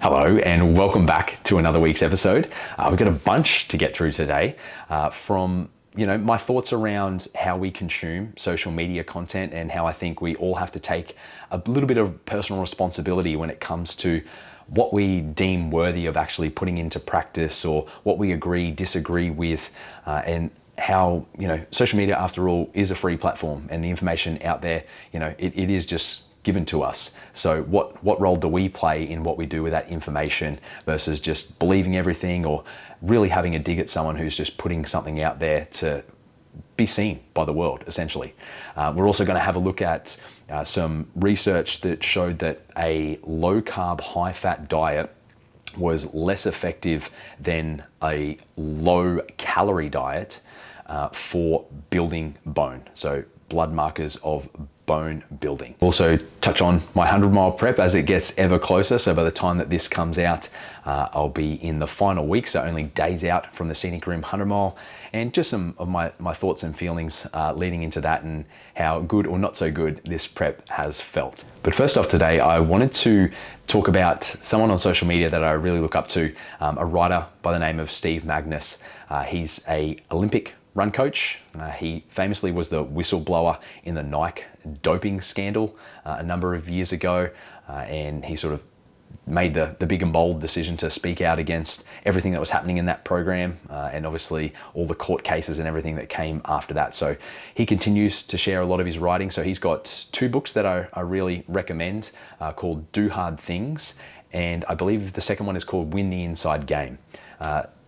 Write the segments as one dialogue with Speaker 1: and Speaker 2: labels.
Speaker 1: Hello and welcome back to another week's episode. We've got a bunch to get through today from my thoughts around how we consume social media content and how I think we all have to take a little bit of personal responsibility when it comes to what we deem worthy of actually putting into practice or what we agree, disagree with, and how, social media after all is a free platform and the information out there, it is just given to us. So what role do we play in what we do with that information versus just believing everything or really having a dig at someone who's just putting something out there to be seen by the world, essentially. We're also going to have a look at some research that showed that a low carb, high fat diet was less effective than a low calorie diet for building bone. So blood markers of bone building. Also touch on my 100-mile prep as it gets ever closer. So by the time that this comes out, I'll be in the final week, so only days out from the Scenic Rim 100-mile, and just some of my thoughts and feelings leading into that and how good or not so good this prep has felt. But first off today, I wanted to talk about someone on social media that I really look up to, a writer by the name of Steve Magness. He's an Olympic run coach. He famously was the whistleblower in the Nike doping scandal a number of years ago, and he sort of made the big and bold decision to speak out against everything that was happening in that program, and obviously all the court cases and everything that came after that. So he continues to share a lot of his writing. So he's got two books that I really recommend called Do Hard Things, and I believe the second one is called Win the Inside Game.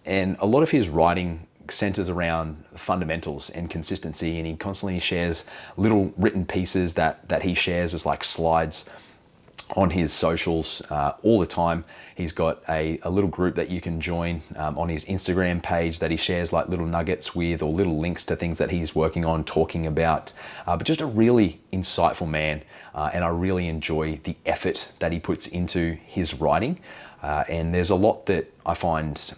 Speaker 1: And a lot of his writing centers around fundamentals and consistency, and he constantly shares little written pieces that he shares as like slides on his socials all the time. He's got a little group that you can join on his Instagram page that he shares like little nuggets with, or little links to things that he's working on, talking about, but just a really insightful man, and I really enjoy the effort that he puts into his writing, and there's a lot that I find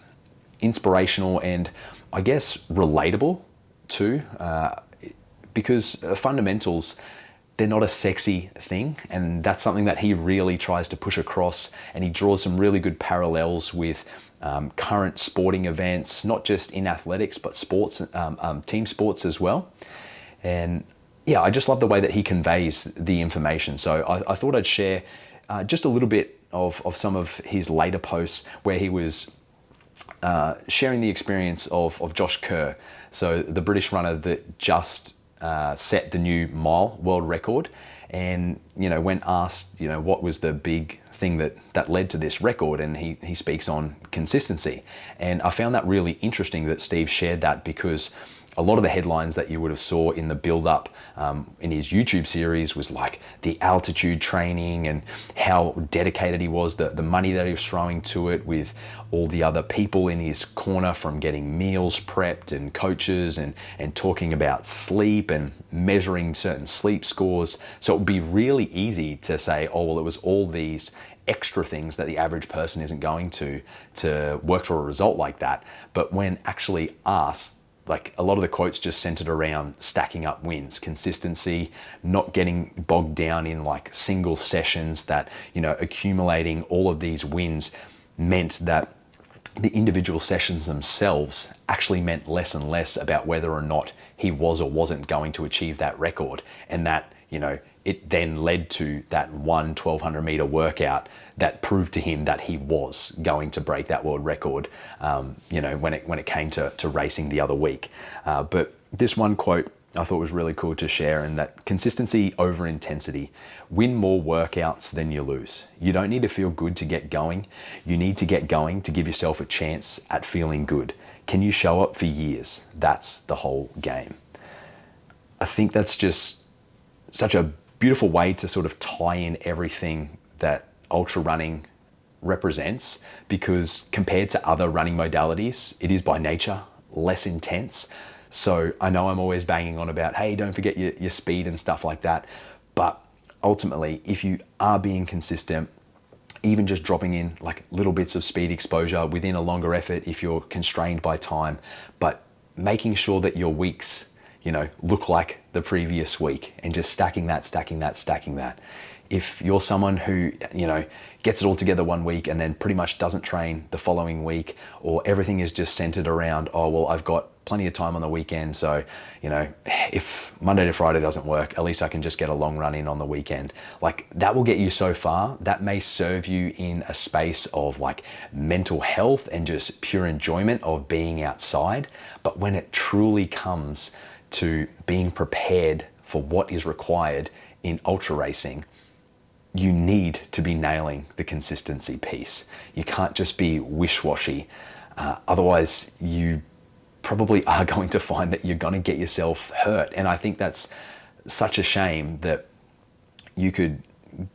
Speaker 1: inspirational and I guess relatable too, because fundamentals, they're not a sexy thing, and that's something that he really tries to push across, and he draws some really good parallels with current sporting events, not just in athletics but sports, team sports as well. And yeah, I just love the way that he conveys the information. So I thought I'd share just a little bit of some of his later posts where he was sharing the experience of Josh Kerr, so the British runner that just set the new mile world record. And when asked what was the big thing that led to this record, and he speaks on consistency, and I found that really interesting that Steve shared that, because a lot of the headlines that you would have saw in the build-up in his YouTube series was like the altitude training and how dedicated he was, the money that he was throwing to it, with all the other people in his corner, from getting meals prepped and coaches and talking about sleep and measuring certain sleep scores. So it would be really easy to say, oh, well, it was all these extra things that the average person isn't going to work for a result like that. But when actually asked, like, a lot of the quotes just centered around stacking up wins, consistency, not getting bogged down in like single sessions, that, accumulating all of these wins meant that the individual sessions themselves actually meant less and less about whether or not he was or wasn't going to achieve that record. And that, it then led to that 1,200 meter workout that proved to him that he was going to break that world record, when it came to racing the other week. But this one quote I thought was really cool to share, and that consistency over intensity. Win more workouts than you lose. You don't need to feel good to get going. You need to get going to give yourself a chance at feeling good. Can you show up for years? That's the whole game. I think that's just such a beautiful way to sort of tie in everything that ultra running represents, because compared to other running modalities, it is by nature less intense. So I know I'm always banging on about, hey, don't forget your speed and stuff like that. But ultimately, if you are being consistent, even just dropping in like little bits of speed exposure within a longer effort if you're constrained by time, but making sure that your weeks, look like the previous week, and just stacking that, if you're someone who, gets it all together one week and then pretty much doesn't train the following week, or everything is just centered around, oh, well, I've got plenty of time on the weekend, so, if Monday to Friday doesn't work, at least I can just get a long run in on the weekend. Like, that will get you so far. That may serve you in a space of like mental health and just pure enjoyment of being outside. But when it truly comes to being prepared for what is required in ultra racing, you need to be nailing the consistency piece. You can't just be wish-washy. Otherwise, you probably are going to find that you're going to get yourself hurt. And I think that's such a shame that you could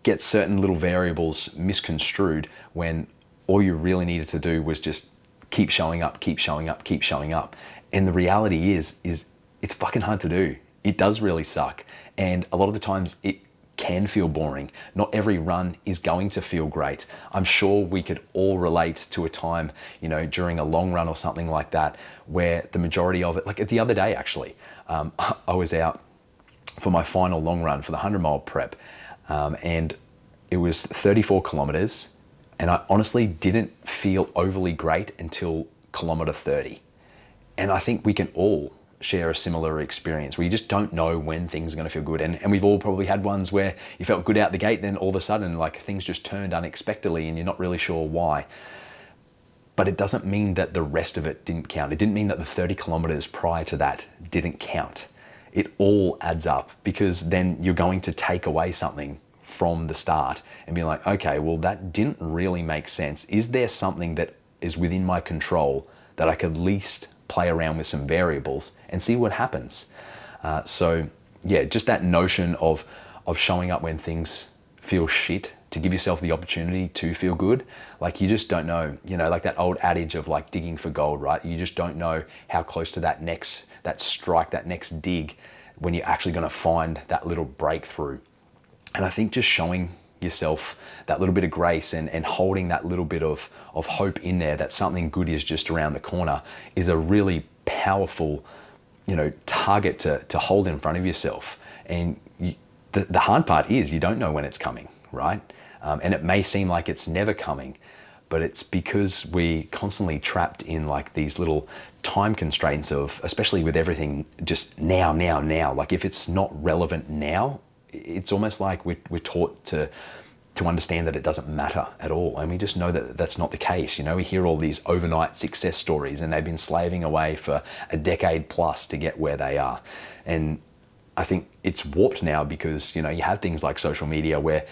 Speaker 1: get certain little variables misconstrued when all you really needed to do was just keep showing up, keep showing up, keep showing up. And the reality is it's fucking hard to do. It does really suck. And a lot of the times it can feel boring. Not every run is going to feel great. I'm sure we could all relate to a time, during a long run or something like that, where the majority of it, like the other day actually, I was out for my final long run for the 100-mile prep, and it was 34 kilometers, and I honestly didn't feel overly great until kilometer 30. And I think we can all share a similar experience where you just don't know when things are going to feel good. And we've all probably had ones where you felt good out the gate, then all of a sudden like things just turned unexpectedly and you're not really sure why. But it doesn't mean that the rest of it didn't count. It didn't mean that the 30 kilometers prior to that didn't count. It all adds up, because then you're going to take away something from the start and be like, okay, well, that didn't really make sense. Is there something that is within my control that I could at least play around with some variables and see what happens? So yeah, just that notion of showing up when things feel shit, to give yourself the opportunity to feel good. Like, you just don't know, like that old adage of like digging for gold, right? You just don't know how close to that strike, that next dig, when you're actually going to find that little breakthrough. And I think just showing yourself that little bit of grace and holding that little bit of hope in there that something good is just around the corner is a really powerful, target to hold in front of yourself. And the hard part is you don't know when it's coming, right? And it may seem like it's never coming, but it's because we constantly trapped in like these little time constraints of, especially with everything just now. Like, if it's not relevant now, it's almost like we're taught to understand that it doesn't matter at all. And we just know that that's not the case. We hear all these overnight success stories and they've been slaving away for a decade plus to get where they are. And I think it's warped now because, you have things like social media where,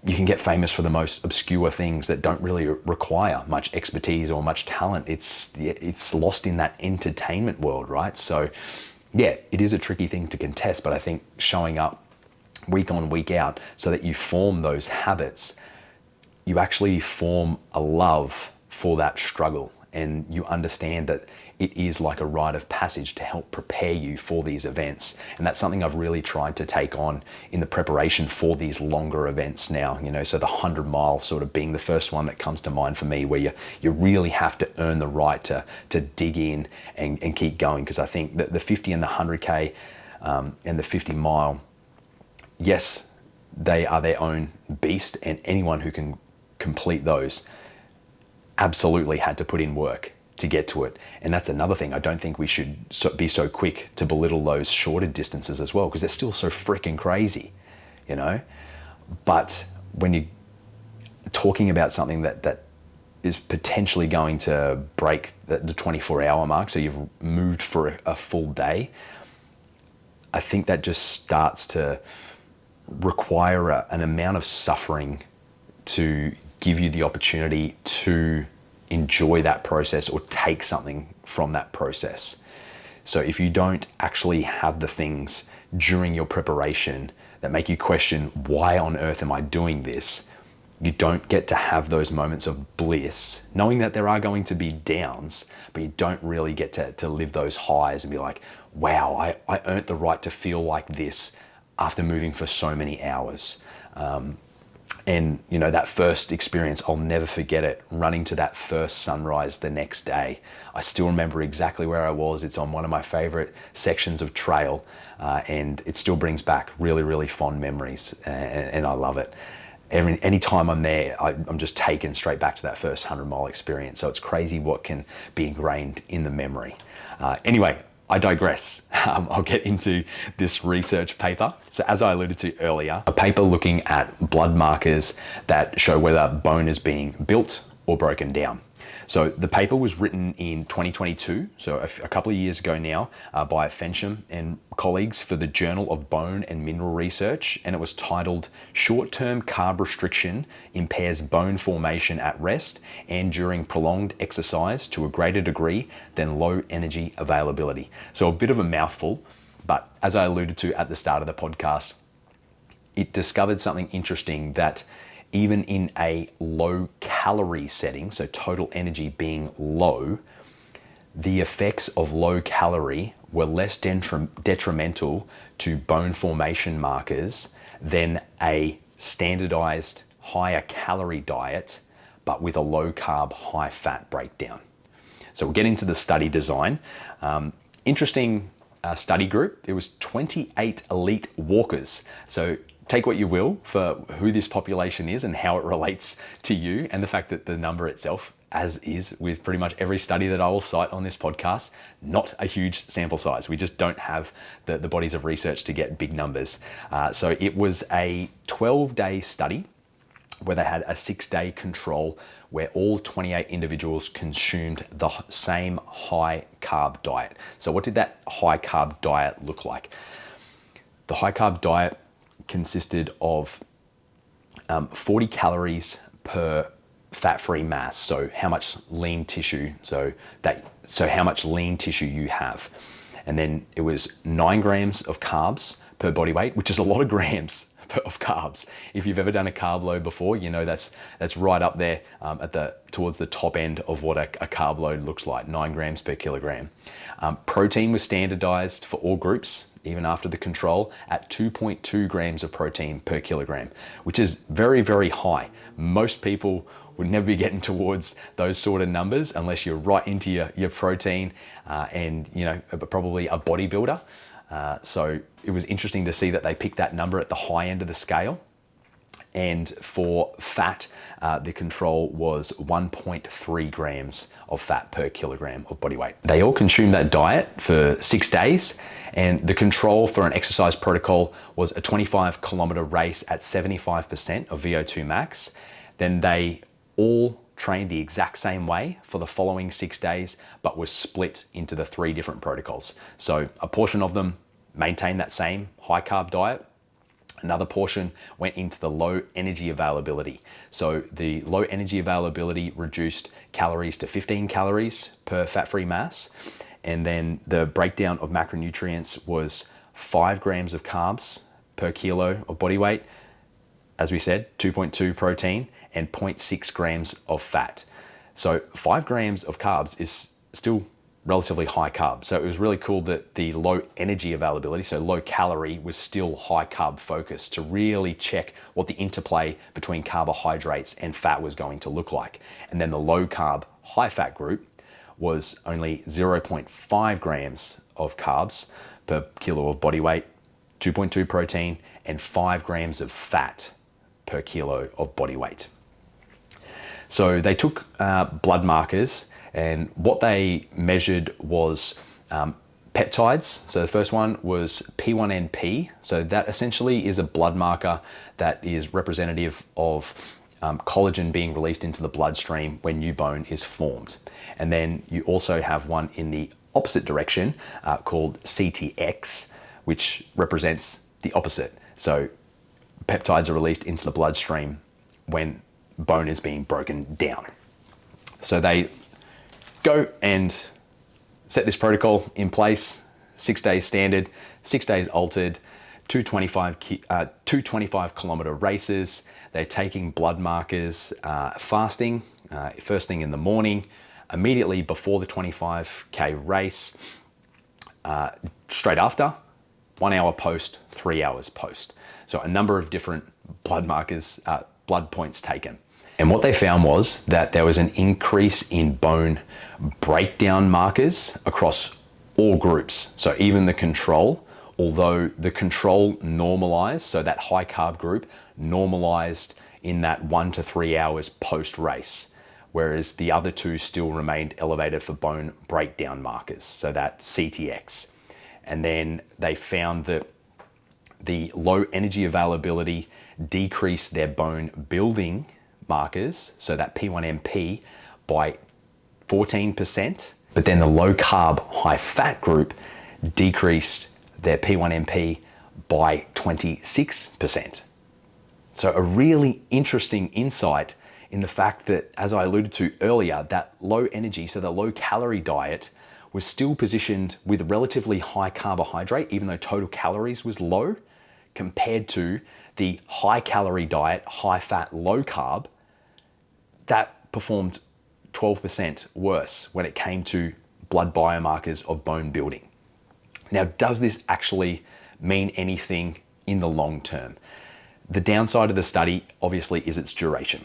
Speaker 1: you can get famous for the most obscure things that don't really require much expertise or much talent. It's lost in that entertainment world, right? So yeah, it is a tricky thing to contest, but I think showing up week on, week out, so that you form those habits, you actually form a love for that struggle, and you understand that it is like a rite of passage to help prepare you for these events. And that's something I've really tried to take on in the preparation for these longer events now, so the 100-mile sort of being the first one that comes to mind for me, where you really have to earn the right to dig in and keep going. Because I think that the 50 and the 100K and the 50-mile, yes, they are their own beast, and anyone who can complete those absolutely had to put in work to get to it. And that's another thing. I don't think we should be so quick to belittle those shorter distances as well, because they're still so freaking crazy, But when you're talking about something that is potentially going to break the 24-hour mark, so you've moved for a full day, I think that just starts to require an amount of suffering to give you the opportunity to enjoy that process or take something from that process. So if you don't actually have the things during your preparation that make you question, why on earth am I doing this? You don't get to have those moments of bliss, knowing that there are going to be downs, but you don't really get to live those highs and be like, wow, I earned the right to feel like this after moving for so many hours. And, you know, that first experience, I'll never forget it, running to that first sunrise the next day. I still remember exactly where I was. It's on one of my favorite sections of trail, and it still brings back really, really fond memories, and I love it. Any time I'm there, I'm just taken straight back to that first 100-mile experience. So it's crazy what can be ingrained in the memory. Anyway, I digress. I'll get into this research paper. So as I alluded to earlier, a paper looking at blood markers that show whether bone is being built or broken down. So the paper was written in 2022, so a couple of years ago now, by Fensham and colleagues for the Journal of Bone and Mineral Research, and it was titled "Short-Term Carb Restriction Impairs Bone Formation at Rest and During Prolonged Exercise to a Greater Degree Than Low Energy Availability." So a bit of a mouthful, but as I alluded to at the start of the podcast, it discovered something interesting, that even in a low calorie setting, so total energy being low, the effects of low calorie were less detrimental to bone formation markers than a standardized higher calorie diet, but with a low carb, high fat breakdown. So we'll get into the study design. Interesting study group. It was 28 elite walkers. So take what you will for who this population is and how it relates to you, and the fact that the number itself, as is with pretty much every study that I will cite on this podcast, not a huge sample size. We just don't have the bodies of research to get big numbers. So it was a 12-day study where they had a 6-day control where all 28 individuals consumed the same high carb diet. So what did that high carb diet look like? The high carb diet consisted of 40 calories per fat-free mass. So how much lean tissue, so how much lean tissue you have. And then it was 9 grams of carbs per body weight, which is a lot of grams of carbs. If you've ever done a carb load before, you know that's right up there towards the top end of what a carb load looks like, 9 grams per kilogram. Protein was standardized for all groups, even after the control, at 2.2 grams of protein per kilogram, which is very, very high. Most people would never be getting towards those sort of numbers unless you're right into your protein and, you know, probably a bodybuilder. So it was interesting to see that they picked that number at the high end of the scale. And for fat, the control was 1.3 grams of fat per kilogram of body weight. They all consumed that diet for 6 days, and the control for an exercise protocol was a 25-kilometer race at 75% of VO2 max. Then they all trained the exact same way for the following 6 days, but were split into the 3 different protocols. So a portion of them maintained that same high carb diet. Another portion went into the low energy availability. So the low energy availability reduced calories to 15 calories per fat-free mass. And then the breakdown of macronutrients was 5 grams of carbs per kilo of body weight. As we said, 2.2 protein and 0.6 grams of fat. So 5 grams of carbs is still relatively high carb. So it was really cool that the low energy availability, so low calorie, was still high carb focused to really check what the interplay between carbohydrates and fat was going to look like. And then the low carb, high fat group was only 0.5 grams of carbs per kilo of body weight, 2.2 protein, and 5 grams of fat per kilo of body weight. So they took blood markers, and what they measured was peptides. So the first one was P1NP. So that essentially is a blood marker that is representative of collagen being released into the bloodstream when new bone is formed. And then you also have one in the opposite direction called CTX, which represents the opposite. So peptides are released into the bloodstream when bone is being broken down. So they go and set this protocol in place, 6 days standard, 6 days altered, 225 kilometer races. They're taking blood markers, fasting, first thing in the morning, immediately before the 25K race, straight after, 1 hour post, 3 hours post. So a number of different blood markers blood points taken. And what they found was that there was an increase in bone breakdown markers across all groups. So even the control, although the control normalized, so that high carb group normalized in that 1 to 3 hours post race, whereas the other two still remained elevated for bone breakdown markers, so that CTX. And then they found that the low energy availability decreased their bone building markers, so that P1NP, by 14%, but then the low carb, high fat group decreased their P1NP by 26%. So a really interesting insight in the fact that, as I alluded to earlier, that low energy, so the low calorie diet was still positioned with relatively high carbohydrate, even though total calories was low, compared to the high calorie diet, high fat, low carb, that performed 12% worse when it came to blood biomarkers of bone building. Now, does this actually mean anything in the long term? The downside of the study, obviously, is its duration.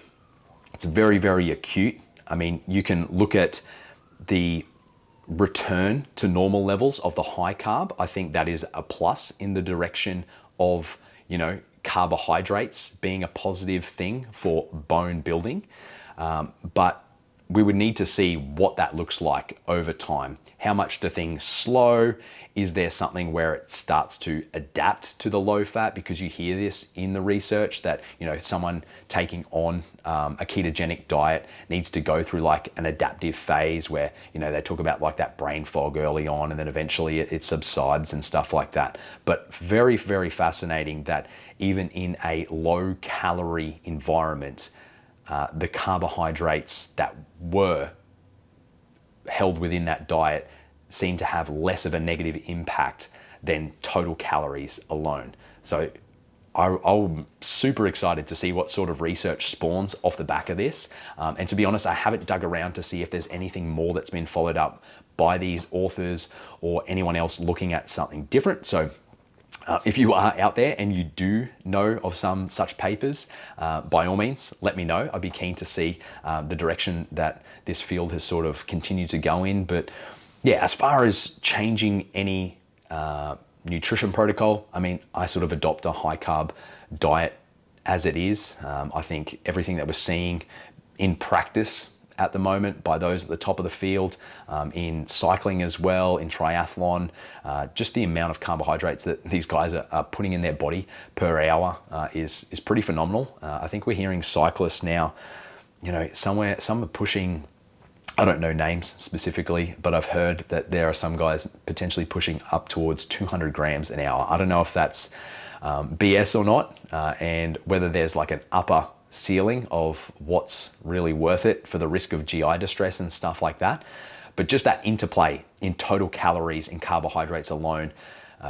Speaker 1: It's very, very acute. I mean, you can look at the return to normal levels of the high carb. I think that is a plus in the direction of, carbohydrates being a positive thing for bone building. But we would need to see what that looks like over time. How much do things slow? Is there something where it starts to adapt to the low fat? Because you hear this in the research that, someone taking on a ketogenic diet needs to go through like an adaptive phase where, they talk about like that brain fog early on and then eventually it subsides and stuff like that. But very, very fascinating that even in a low calorie environment, the carbohydrates that were held within that diet seem to have less of a negative impact than total calories alone. So I'm super excited to see what sort of research spawns off the back of this. And to be honest, I haven't dug around to see if there's anything more that's been followed up by these authors or anyone else looking at something different. So if you are out there and you do know of some such papers, by all means, let me know. I'd be keen to see the direction that this field has sort of continued to go in. But yeah, as far as changing any nutrition protocol, I mean, I sort of adopt a high carb diet as it is. I think everything that we're seeing in practice at the moment by those at the top of the field, in cycling as well, in triathlon, just the amount of carbohydrates that these guys are putting in their body per hour is pretty phenomenal. I think we're hearing cyclists now, some are pushing, I don't know names specifically, but I've heard that there are some guys potentially pushing up towards 200 grams an hour. I don't know if that's BS or not, and whether there's like an upper ceiling of what's really worth it for the risk of GI distress and stuff like that. But just that interplay in total calories and carbohydrates alone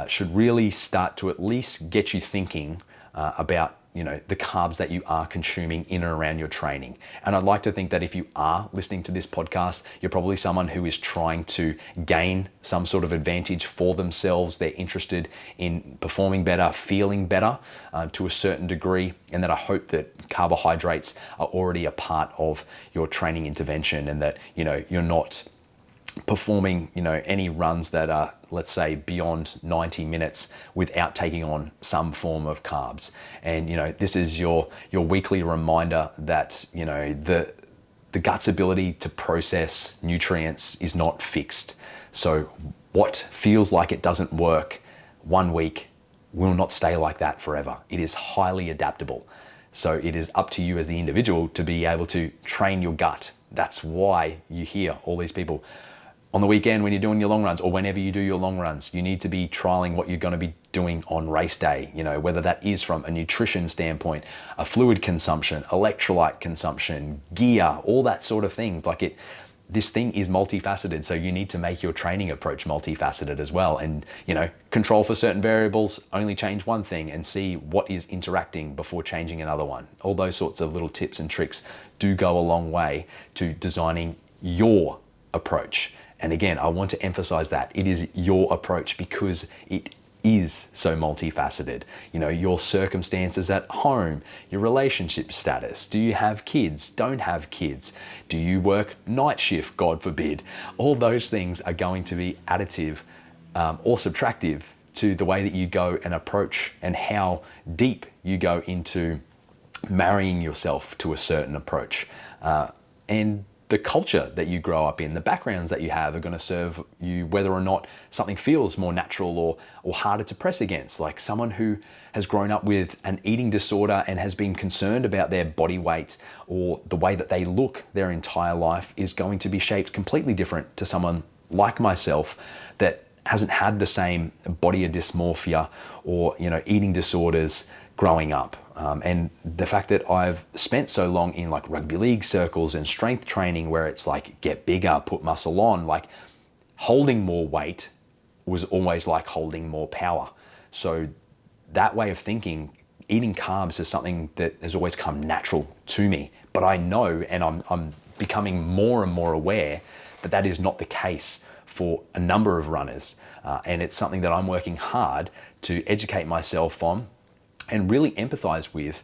Speaker 1: should really start to at least get you thinking about the carbs that you are consuming in and around your training. And I'd like to think that if you are listening to this podcast, you're probably someone who is trying to gain some sort of advantage for themselves. They're interested in performing better, feeling better to a certain degree, and that I hope that carbohydrates are already a part of your training intervention, and that you're not performing any runs that are, let's say, beyond 90 minutes without taking on some form of carbs. And this is your weekly reminder that the gut's ability to process nutrients is not fixed. So what feels like it doesn't work one week will not stay like that forever. It is highly adaptable. So it is up to you as the individual to be able to train your gut. That's why you hear all these people on the weekend when you're doing your long runs, or whenever you do your long runs, you need to be trialing what you're going to be doing on race day, whether that is from a nutrition standpoint, a fluid consumption, electrolyte consumption, gear, all that sort of thing. This thing is multifaceted, so you need to make your training approach multifaceted as well. And, control for certain variables, only change one thing and see what is interacting before changing another one. All those sorts of little tips and tricks do go a long way to designing your approach. And again, I want to emphasize that it is your approach, because it is so multifaceted. You know, your circumstances at home, your relationship status, do you have kids, don't have kids, do you work night shift, God forbid. All those things are going to be additive or subtractive to the way that you go and approach and how deep you go into marrying yourself to a certain approach. And the culture that you grow up in, the backgrounds that you have are going to serve you whether or not something feels more natural or harder to press against. Like someone who has grown up with an eating disorder and has been concerned about their body weight or the way that they look their entire life is going to be shaped completely different to someone like myself that hasn't had the same body dysmorphia or, you know, eating disorders growing up. And the fact that I've spent so long in like rugby league circles and strength training where it's like get bigger, put muscle on, like holding more weight was always like holding more power. So that way of thinking, eating carbs is something that has always come natural to me. But I know, and I'm becoming more and more aware that that is not the case for a number of runners. And it's something that I'm working hard to educate myself on and really empathize with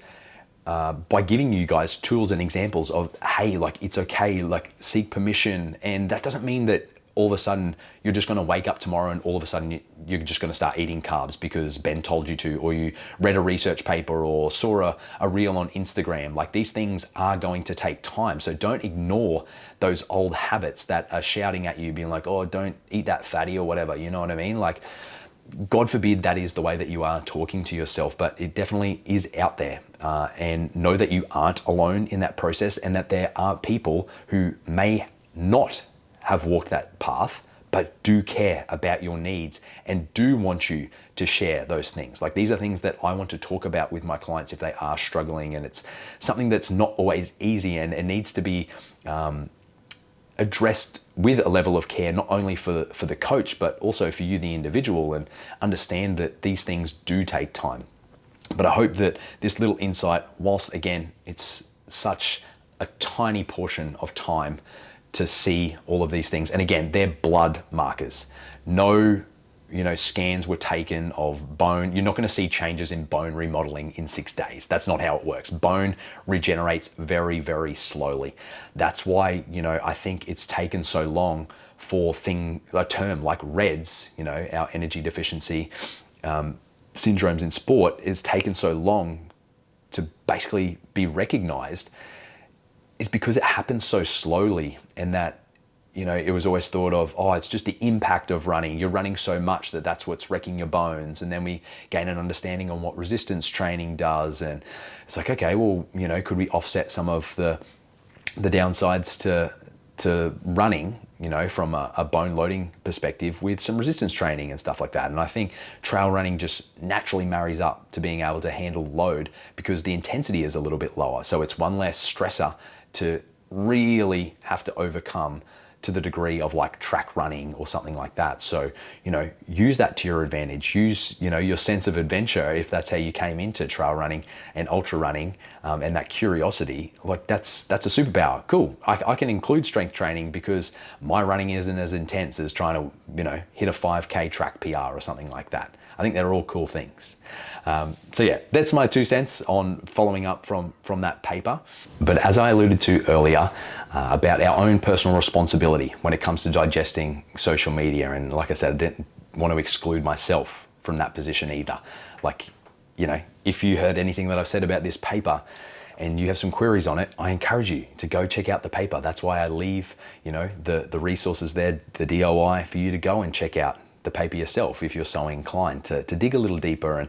Speaker 1: by giving you guys tools and examples of, hey, like it's okay, like seek permission. And that doesn't mean that all of a sudden you're just going to wake up tomorrow and all of a sudden you're just going to start eating carbs because Ben told you to, or you read a research paper or saw a reel on Instagram. Like these things are going to take time. So don't ignore those old habits that are shouting at you, being like, oh, don't eat that fatty or whatever. You know what I mean? Like, God forbid that is the way that you are talking to yourself, but it definitely is out there. And know that you aren't alone in that process and that there are people who may not have walked that path, but do care about your needs and do want you to share those things. Like these are things that I want to talk about with my clients if they are struggling, and it's something that's not always easy and it needs to be addressed with a level of care, not only for the coach, but also for you, the individual, and understand that these things do take time. But I hope that this little insight, whilst again, it's such a tiny portion of time to see all of these things. And again, they're blood markers. No, scans were taken of bone. You're not going to see changes in bone remodeling in 6 days. That's not how it works. Bone regenerates very, very slowly. That's why, I think it's taken so long for a term like REDS, our energy deficiency syndromes in sport, is taken so long to basically be recognized, is because it happens so slowly, and that it was always thought of, it's just the impact of running. You're running so much that's what's wrecking your bones. And then we gain an understanding on what resistance training does. And it's like, okay, well, could we offset some of the downsides to running, from a bone loading perspective with some resistance training and stuff like that. And I think trail running just naturally marries up to being able to handle load because the intensity is a little bit lower. So it's one less stressor to really have to overcome to the degree of like track running or something like that. So, use that to your advantage. Use, your sense of adventure, if that's how you came into trail running and ultra running, and that curiosity, like that's a superpower. Cool. I can include strength training because my running isn't as intense as trying to, hit a 5K track PR or something like that. I think they're all cool things. So yeah, that's my 2 cents on following up from that paper. But as I alluded to earlier, about our own personal responsibility when it comes to digesting social media. And like I said, I didn't want to exclude myself from that position either. Like, if you heard anything that I've said about this paper and you have some queries on it, I encourage you to go check out the paper. That's why I leave, the resources there, the DOI, for you to go and check out the paper yourself if you're so inclined to dig a little deeper and,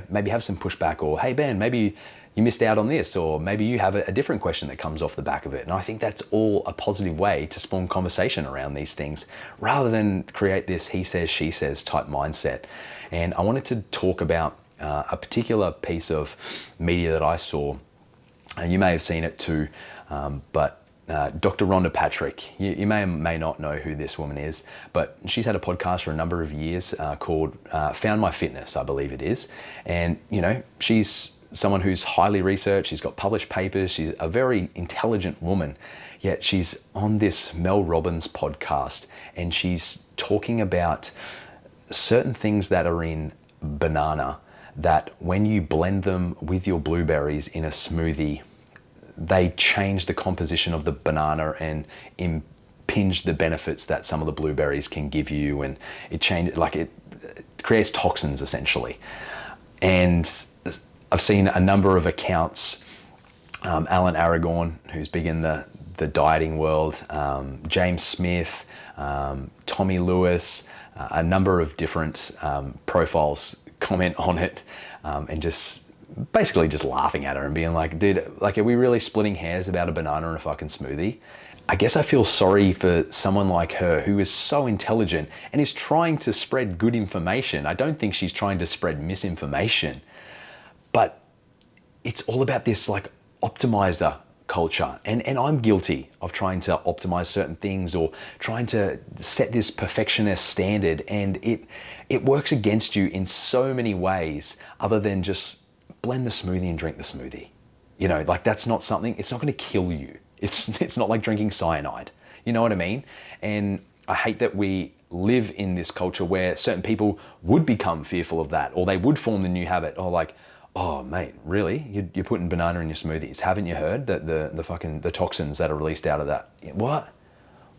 Speaker 1: maybe have some pushback, or, hey, Ben, maybe you missed out on this, or maybe you have a different question that comes off the back of it. And I think that's all a positive way to spawn conversation around these things rather than create this he says, she says type mindset. And I wanted to talk about a particular piece of media that I saw, and you may have seen it too, but Dr. Rhonda Patrick, you may or may not know who this woman is, but she's had a podcast for a number of years called Found My Fitness, I believe it is. And, she's someone who's highly researched, she's got published papers, she's a very intelligent woman, yet she's on this Mel Robbins podcast and she's talking about certain things that are in banana that when you blend them with your blueberries in a smoothie, they change the composition of the banana and impinge the benefits that some of the blueberries can give you, and it creates toxins essentially. And I've seen a number of accounts, Alan Aragon, who's big in the dieting world, James Smith, Tommy Lewis, a number of different profiles comment on it, and just basically just laughing at her and being like, dude, like, are we really splitting hairs about a banana in a fucking smoothie? I guess I feel sorry for someone like her who is so intelligent and is trying to spread good information. I don't think she's trying to spread misinformation, but it's all about this like optimizer culture. And I'm guilty of trying to optimize certain things or trying to set this perfectionist standard, and it works against you in so many ways other than just blend the smoothie and drink the smoothie. You know, like, that's not something, it's not going to kill you. It's not like drinking cyanide. You know what I mean? And I hate that we live in this culture where certain people would become fearful of that, or they would form the new habit, or like, oh mate, really? You're putting banana in your smoothies? Haven't you heard that the toxins that are released out of that? What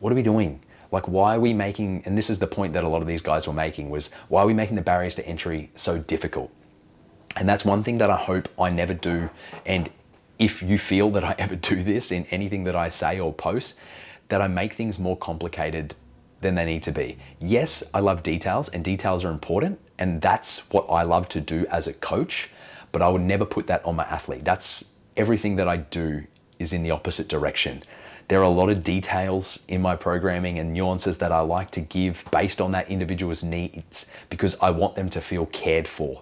Speaker 1: are we doing? Like, why are we making, and this is the point that a lot of these guys were making, was why are we making the barriers to entry so difficult? And that's one thing that I hope I never do. And if you feel that I ever do this in anything that I say or post, that I make things more complicated than they need to be. Yes, I love details, and details are important, and that's what I love to do as a coach, but I would never put that on my athlete. That's everything that I do is in the opposite direction. There are a lot of details in my programming and nuances that I like to give based on that individual's needs, because I want them to feel cared for,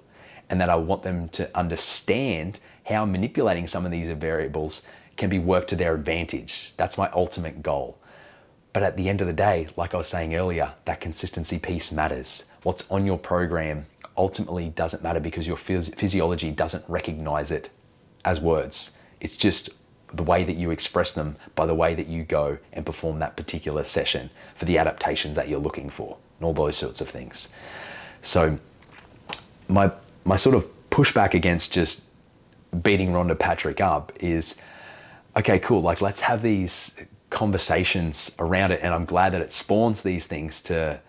Speaker 1: and that I want them to understand how manipulating some of these variables can be worked to their advantage. That's my ultimate goal. But at the end of the day, like I was saying earlier, that consistency piece matters. What's on your program ultimately doesn't matter because your physiology doesn't recognize it as words. It's just the way that you express them by the way that you go and perform that particular session for the adaptations that you're looking for, and all those sorts of things. So my sort of pushback against just beating Rhonda Patrick up is, okay, cool, like, let's have these conversations around it, and I'm glad that it spawns these things to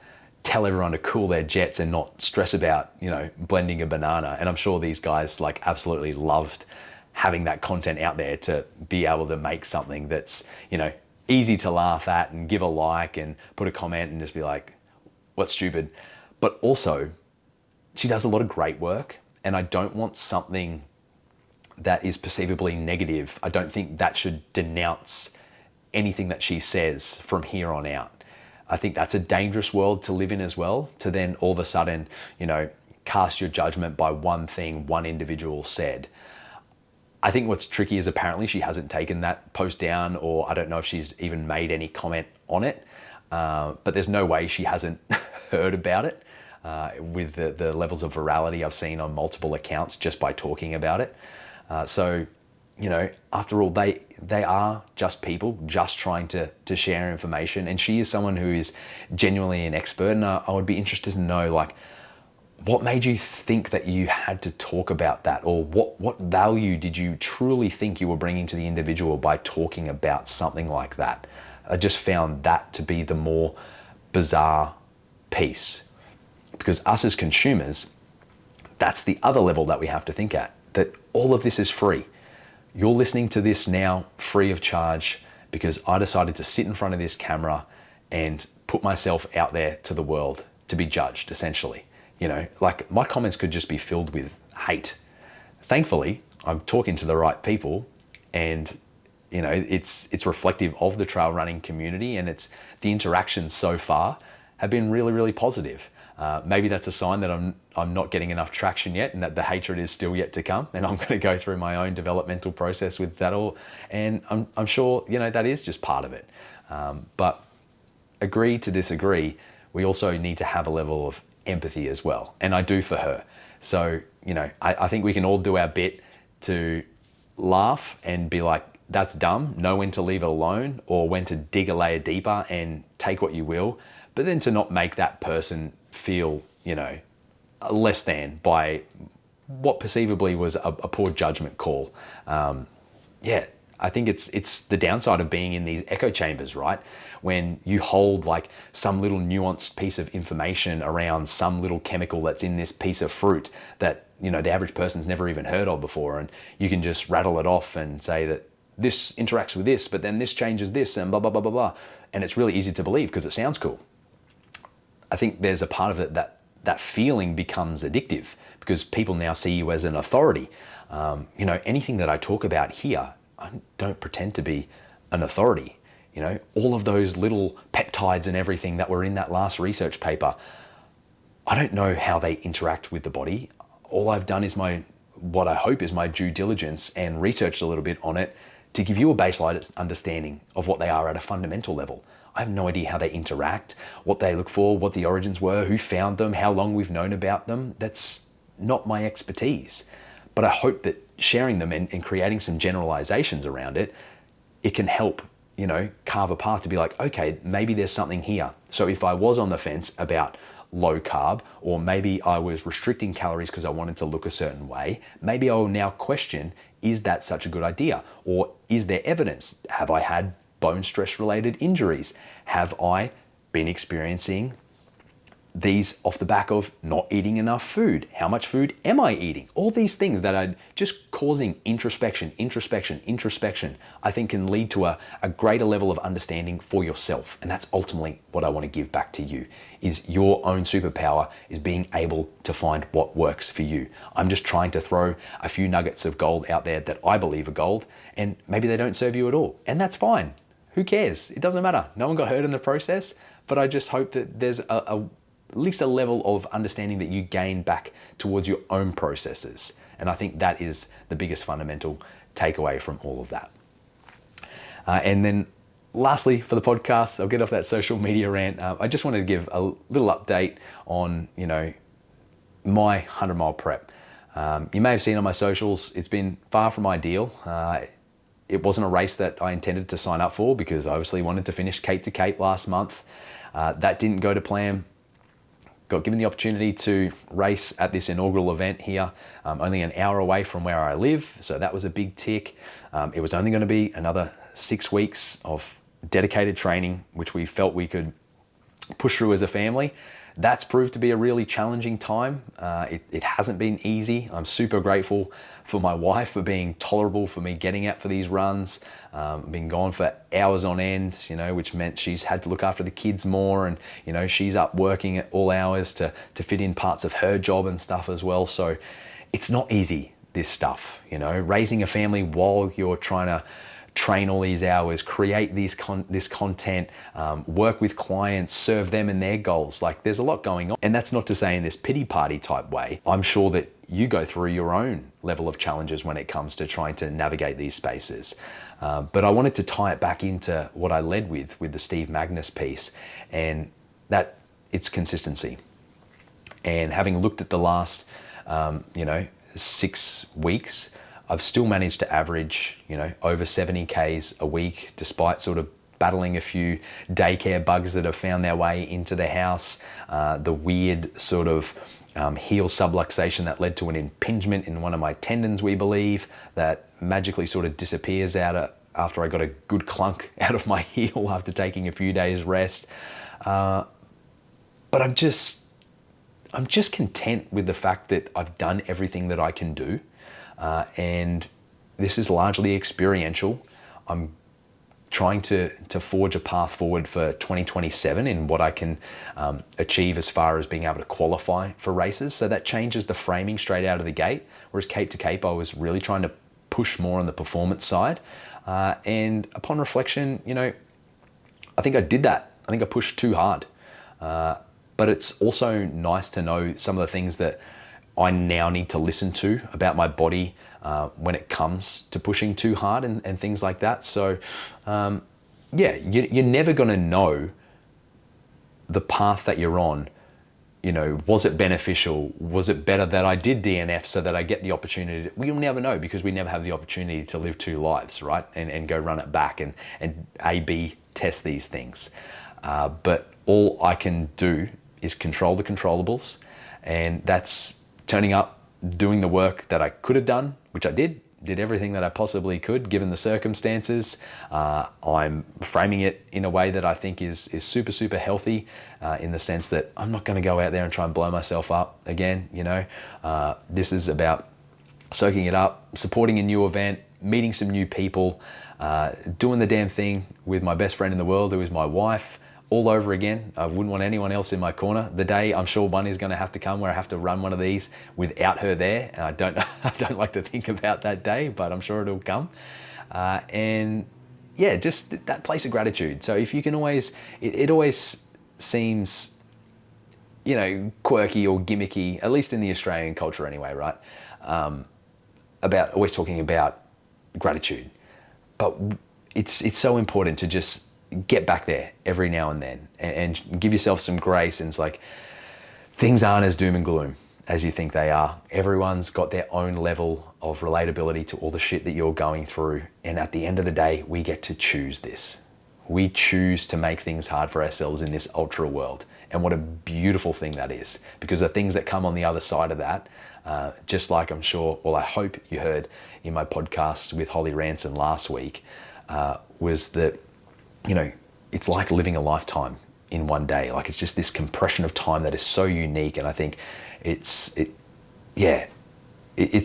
Speaker 1: tell everyone to cool their jets and not stress about, you know, blending a banana. And I'm sure these guys like absolutely loved having that content out there to be able to make something that's, you know, easy to laugh at and give a like and put a comment and just be like, what's stupid? But also, she does a lot of great work, and I don't want something that is perceivably negative. I don't think that should denounce anything that she says from here on out. I think that's a dangerous world to live in as well, to then all of a sudden, you know, cast your judgment by one thing one individual said. I think what's tricky is apparently she hasn't taken that post down, or I don't know if she's even made any comment on it, but there's no way she hasn't heard about it with the levels of virality I've seen on multiple accounts just by talking about it. So, you know, after all, they are just people just trying to share information, and she is someone who is genuinely an expert, and I would be interested to know, like, what made you think that you had to talk about that, or what value did you truly think you were bringing to the individual by talking about something like that? I just found that to be the more bizarre piece, because us as consumers, that's the other level that we have to think at, that all of this is free. You're listening to this now free of charge because I decided to sit in front of this camera and put myself out there to the world to be judged, essentially. You know, like, my comments could just be filled with hate. Thankfully, I'm talking to the right people, and, you know, it's reflective of the trail running community, and it's the interactions so far have been really, really positive. Maybe that's a sign that I'm not getting enough traction yet, and that the hatred is still yet to come, and I'm going to go through my own developmental process with that all. And I'm sure, you know, that is just part of it. But agree to disagree, we also need to have a level of empathy as well. And I do for her. So, you know, I think we can all do our bit to laugh and be like, that's dumb, know when to leave it alone, or when to dig a layer deeper and take what you will, but then to not make that person feel, you know, less than by what perceivably was a poor judgment call. Yeah, I think it's the downside of being in these echo chambers, right? When you hold like some little nuanced piece of information around some little chemical that's in this piece of fruit that, you know, the average person's never even heard of before, and you can just rattle it off and say that this interacts with this, but then this changes this, and blah, blah, blah, blah, blah. And it's really easy to believe because it sounds cool. I think there's a part of it that feeling becomes addictive because people now see you as an authority. You know, anything that I talk about here, I don't pretend to be an authority. You know, all of those little peptides and everything that were in that last research paper, I don't know how they interact with the body. All I've done is what I hope is my due diligence and researched a little bit on it to give you a baseline understanding of what they are at a fundamental level. I have no idea how they interact, what they look for, what the origins were, who found them, how long we've known about them. That's not my expertise. But I hope that sharing them and creating some generalizations around it, it can help, you know, carve a path to be like, okay, maybe there's something here. So if I was on the fence about low carb, or maybe I was restricting calories because I wanted to look a certain way, maybe I will now question, is that such a good idea? Or is there evidence? Have I had bone stress related injuries? Have I been experiencing these off the back of not eating enough food? How much food am I eating? All these things that are just causing introspection, I think can lead to a greater level of understanding for yourself. And that's ultimately what I want to give back to you, is your own superpower is being able to find what works for you. I'm just trying to throw a few nuggets of gold out there that I believe are gold, and maybe they don't serve you at all. And that's fine. Who cares? It doesn't matter. No one got hurt in the process, but I just hope that there's at least a level of understanding that you gain back towards your own processes. And I think that is the biggest fundamental takeaway from all of that. And then lastly, for the podcast, I'll get off that social media rant. I just wanted to give a little update on, you know, my 100-mile prep. You may have seen on my socials, it's been far from ideal. It wasn't a race that I intended to sign up for because I obviously wanted to finish Cape to Cape last month. That didn't go to plan. Got given the opportunity to race at this inaugural event here, only an hour away from where I live. So that was a big tick. It was only going to be another 6 weeks of dedicated training, which we felt we could push through as a family. That's proved to be a really challenging time. It hasn't been easy. I'm super grateful for my wife for being tolerable for me getting out for these runs. Been gone for hours on end, you know, which meant she's had to look after the kids more, and you know, she's up working at all hours to fit in parts of her job and stuff as well. So it's not easy, this stuff, you know, raising a family while you're trying to train all these hours, create this content, work with clients, serve them and their goals. Like, there's a lot going on. And that's not to say in this pity party type way. I'm sure that you go through your own level of challenges when it comes to trying to navigate these spaces. But I wanted to tie it back into what I led with the Steve Magness piece, and that it's consistency. And having looked at the last, 6 weeks, I've still managed to average, over 70 Ks a week, despite sort of battling a few daycare bugs that have found their way into the house, the weird sort of heel subluxation that led to an impingement in one of my tendons, we believe, that magically sort of disappears after I got a good clunk out of my heel after taking a few days rest. But I'm just content with the fact that I've done everything that I can do. And this is largely experiential. I'm trying to forge a path forward for 2027 in what I can achieve as far as being able to qualify for races. So that changes the framing straight out of the gate. Whereas Cape to Cape, I was really trying to push more on the performance side. And upon reflection, I think I did that. I think I pushed too hard. But it's also nice to know some of the things that I now need to listen to about my body when it comes to pushing too hard and things like that. So you're never going to know the path that you're on. Was it beneficial? Was it better that I did DNF so that I get the opportunity? We'll never know, because we never have the opportunity to live two lives, right? And go run it back and A/B test these things. But all I can do is control the controllables And that's turning up, doing the work that I could have done, which I did everything that I possibly could given the circumstances. I'm framing it in a way that I think is super, super healthy, in the sense that I'm not going to go out there and try and blow myself up again. This is about soaking it up, supporting a new event, meeting some new people, doing the damn thing with my best friend in the world, who is my wife, all over again. I wouldn't want anyone else in my corner. The day, I'm sure one is going to have to come where I have to run one of these without her there. I don't like to think about that day, but I'm sure it'll come. And yeah, just that place of gratitude. So if you can always, it always seems, quirky or gimmicky, at least in the Australian culture anyway, right? About always talking about gratitude. But it's so important to just get back there every now and then and give yourself some grace. And it's like, things aren't as doom and gloom as you think they are. Everyone's got their own level of relatability to all the shit that you're going through. And at the end of the day, we get to choose this. We choose to make things hard for ourselves in this ultra world. And what a beautiful thing that is, because the things that come on the other side of that, just like I'm sure, well, I hope you heard in my podcast with Holly Ranson last week, was that, it's like living a lifetime in one day. Like, it's just this compression of time that is so unique. And I think it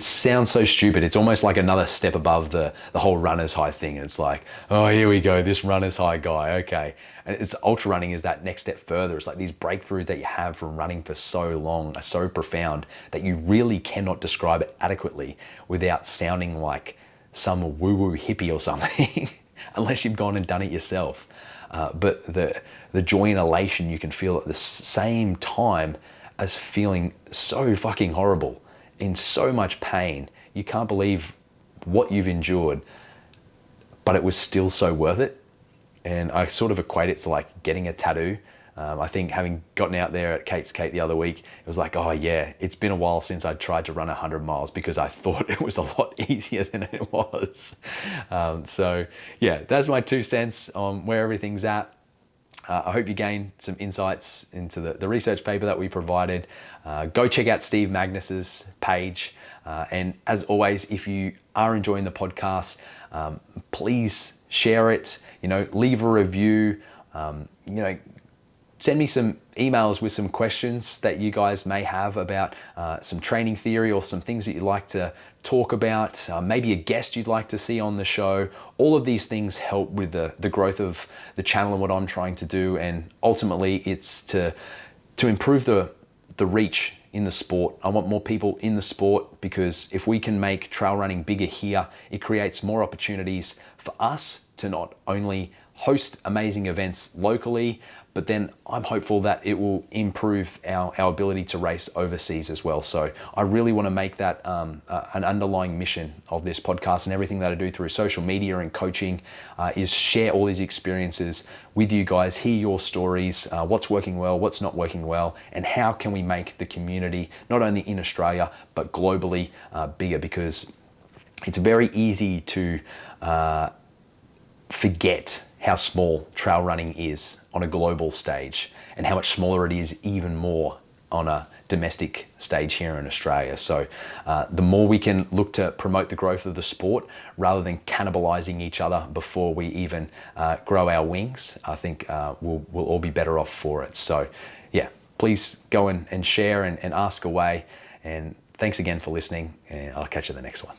Speaker 1: sounds so stupid. It's almost like another step above the whole runner's high thing. It's like, oh, here we go, this runner's high guy, okay. And it's ultra running is that next step further. It's like these breakthroughs that you have from running for so long are so profound that you really cannot describe it adequately without sounding like some woo-woo hippie or something, unless you've gone and done it yourself. But the joy and elation you can feel at the same time as feeling so fucking horrible, in so much pain. You can't believe what you've endured, but it was still so worth it. And I sort of equate it to like getting a tattoo. I think having gotten out there at Cape's Cape the other week, it was like, oh yeah, it's been a while since I tried to run 100 miles because I thought it was a lot easier than it was. So yeah, that's my 2 cents on where everything's at. I hope you gain some insights into the research paper that we provided. Go check out Steve Magness's page. And as always, if you are enjoying the podcast, please share it, leave a review, send me some emails with some questions that you guys may have about some training theory or some things that you'd like to talk about, maybe a guest you'd like to see on the show. All of these things help with the growth of the channel and what I'm trying to do. And ultimately it's to improve the reach in the sport. I want more people in the sport, because if we can make trail running bigger here, it creates more opportunities for us to not only host amazing events locally, but then I'm hopeful that it will improve our ability to race overseas as well. So I really want to make that an underlying mission of this podcast and everything that I do through social media and coaching, is share all these experiences with you guys, hear your stories, what's working well, what's not working well, and how can we make the community, not only in Australia, but globally bigger, because it's very easy to forget how small trail running is on a global stage and how much smaller it is even more on a domestic stage here in Australia. So the more we can look to promote the growth of the sport rather than cannibalizing each other before we even grow our wings, I think we'll all be better off for it. So yeah, please go and share and ask away. And thanks again for listening, and I'll catch you in the next one.